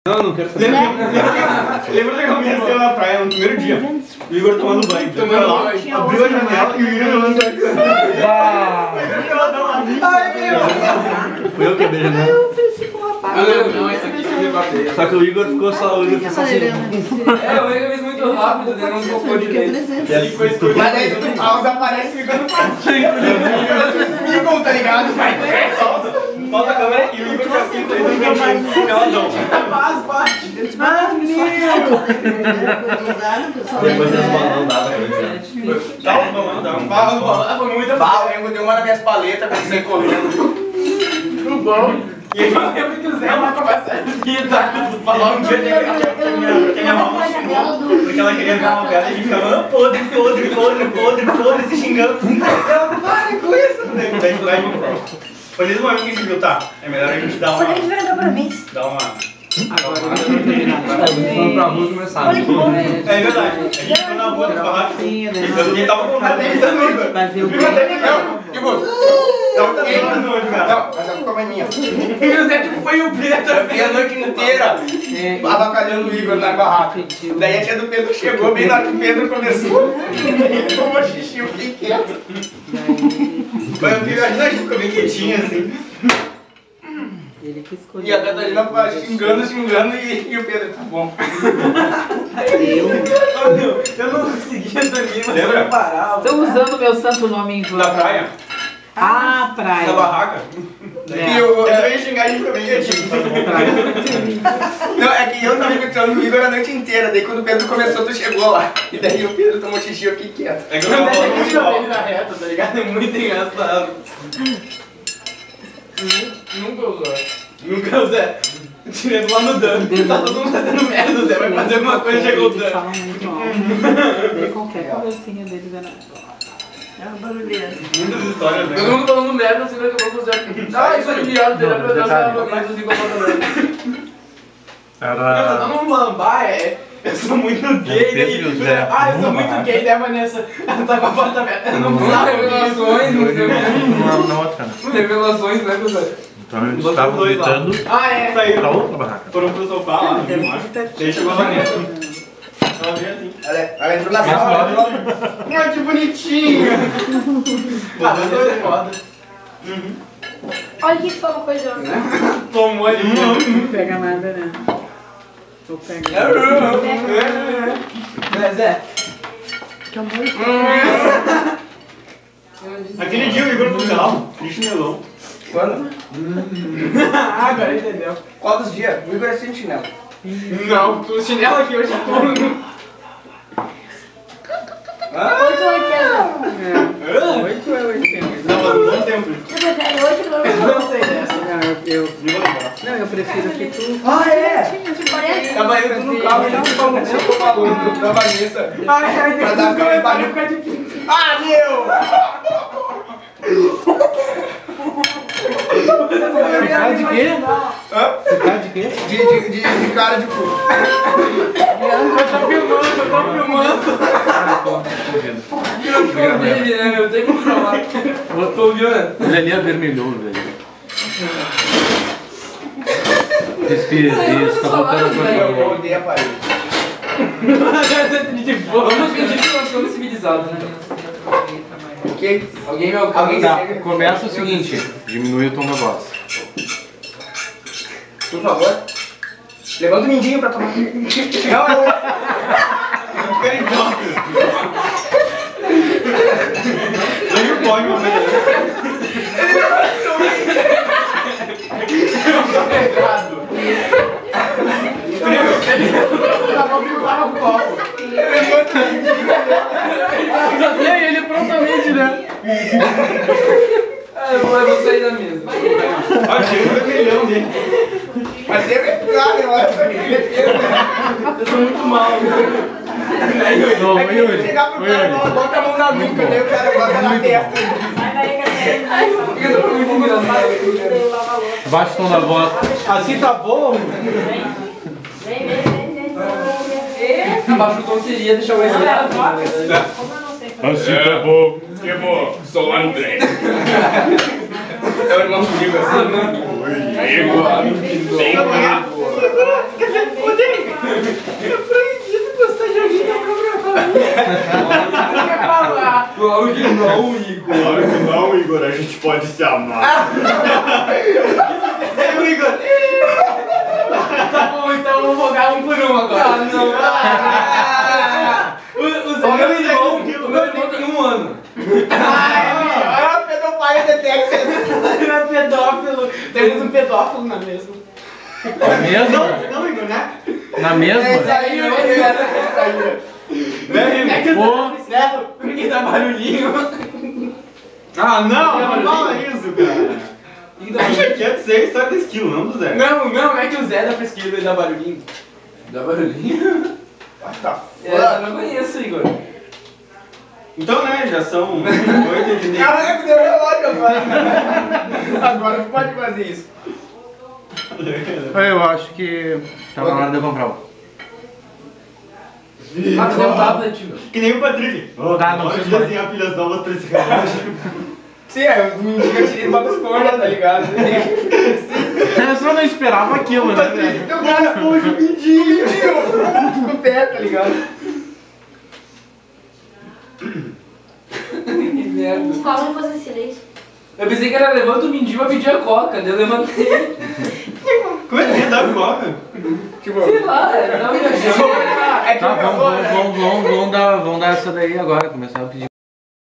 Não, não quero saber. Lembra que eu comecei na praia no primeiro dia? O Igor tomando banho. Tomando banho. Abriu a janela e o Igor jogando banho. Fui eu que abri a janela. Eu ofereci pro rapaz. Não, esse aqui foi bater. Só que o Igor ficou só. O Igor fez só assim. O Igor fez muito rápido, ele não focou direito. E aí foi escolhido. Mas aí o Alves aparece ficando patinho. Igor, tá ligado? Falta a câmera e o Igor tá assim, tá indo peladão. Depois eles não dava pra gente. Dá um balão, dá um balão. Foi muito bala, eu dei uma nas minhas paletas, comecei correndo. Tudo bom? E eu lembro que o Zé vai começar a esquentar os balões. Porque ela queria ver uma pedra e a gente ficava podre, se xingando. Ela, para com isso! Daí vai de novo. Foi nesse momento que a gente viu, tá? É melhor a gente dar uma. Dar uma. Agora não tem nada. Vamos pra rua começar. É verdade. A gente foi na rua do barraco. Eu tava com nada dele também, velho. Fazer o Igor, Tava também na noite, cara. não, mas a culpa é minha. E o Zé tipo foi o Pedro, eu fiquei a noite inteira avacalhando o Igor na barraca. Daí a tia do Pedro chegou bem na hora que o Pedro começou. Ele tomou xixi, eu fiquei quieto. Mas eu fiquei imaginando, a gente ficou bem quietinho assim. Ele que escolheu. E a Catarina xingando e o Pedro, tá bom. Eu não conseguia dormir, mas Lembra? eu parava. Estão usando meu santo nome em vão. Na praia? Ah, praia. Na barraca? E eu ia xingar, a gente ficou bem quietinho. Não, é que eu tava imitando o Igor a noite inteira. Daí quando o Pedro começou, tu chegou lá. E daí o Pedro tomou xixi e eu fiquei quieto. É que eu tava falando muito mal. na reta, tá ligado? É muito engraçado. Nunca usou. Nunca usou. Tirando lá no dano. Tá todo mundo fazendo merda, o Zé vai fazer alguma coisa e chegou o Eles dano. falam muito alto. Daí qualquer conversinha deles era... É uma barulheira. Muitas histórias, né? Todo mundo falando merda, você vai acabar com o Zé. Ah, isso é viado, dele é pra dar mais os incomodadores. Todo mundo falando, eu sou muito gay, daí. Eu sou muito gay, daí a Vanessa, ela tá com a porta aberta, eu não precisava. Revelações, não sei o que. Na outra, né? Revelações, né, Zé? Então eles estavam gritando Ah, é. Saíram pra outra barraca. foram pro sofá lá, no embaixo. Daí chegou a Vanessa. Ela veio assim. Ela entrou na sala. Ai, que bonitinho! Ah, Vanessa é foda. Olha que foi uma coisa. Tomou ali. Não pega nada, né? Tô pegando. Zé. Aquele dia o Igor pro carro, de chinelão. Quando? Ah, agora entendeu. Qual dos dias? O Igor é sem chinelo. Não, o chinelo aqui eu já tô. 8 ou 80. 8 é 80. Não, mas não tempo. Eu prefiro 8 ou Eu não sei dessa. Não, eu prefiro que tu... Ah, é? 40. Tava eu no carro e não falou da Vanessa. Ai, Pra dar aquele barulho. Ah, meu! Você tá de quê? Hã? Você tá de quê? De cara de cu. Eu tô filmando. Eu tô dele, né? Eu tenho que falar. Eu tô ouvindo. Ele ali avermelhou, velho. Respira, isso, tá voltando pra Eu cá. odeio a parede. De boa. Vamos fingir que nós somos civilizados, né? Ok? Alguém Tá, começa o seguinte, diminui o tom da voz. Por favor. Levanta o mindinho pra tomar. Não, Daí o boy, meu velho. E aí, ele prontamente, né? Eu vou sair da mesa. Olha, chega o vermelhão dele. mas teve cara, eu acho que Eu tô muito mal. Não, Yuri. chegar pro cara, bota a mão na nuca, daí o cara bota na testa. Eu tô muito engraçado. Baixa o tom da voz. Assim tá bom? Abaixa o tom seria deixar o extrato. Assim tá bom. Que bom, sou o André. É o irmão comigo assim. Oi, Igor. É proibido postar joguinho na própria família. Claro que não, Igor. Claro que não, Igor, a gente pode se amar. É o Igor. Tá bom, então vamos jogar um por um agora. Ah, não. O meu irmão tem 1 ano. Ah, pedofilia detected. Era pedófilo. Temos um pedófilo na mesa. Na mesma? Não, Igor, né? Na mesma? Aí, É que Pô. e dá barulhinho. Ah, não fala isso, cara. Deixa quieto, isso é a história da Esquilo, não do Zé. Não, é que o Zé da pesquisa e dá barulhinho. Dá barulhinho? What the Essa eu não conheço, Igor. Então, né, já são 8h30. Caraca, deu relógio agora. Agora tu pode fazer isso. Eu acho que tá na hora de eu comprar um. Ah, tu tem um tablet, Igor. Que nem o Patrick. Tá, não pode precisa desenhar pilhas novas pra esse relógio. Sim, eu tirei uma escolha, tá ligado? Eu só não esperava aquilo, né, velho? Eu quero hoje o mindinho. Com o pé, tá ligado? Que merda. Fala pra fazer silêncio. Eu pensei que era levanta o mindinho pra pedir a coca, daí eu levantei. Como é que é dar coca? Tipo, Sei lá, não me achou. é que Tá, eu vou, né? vamos dar essa daí agora, começar a pedir.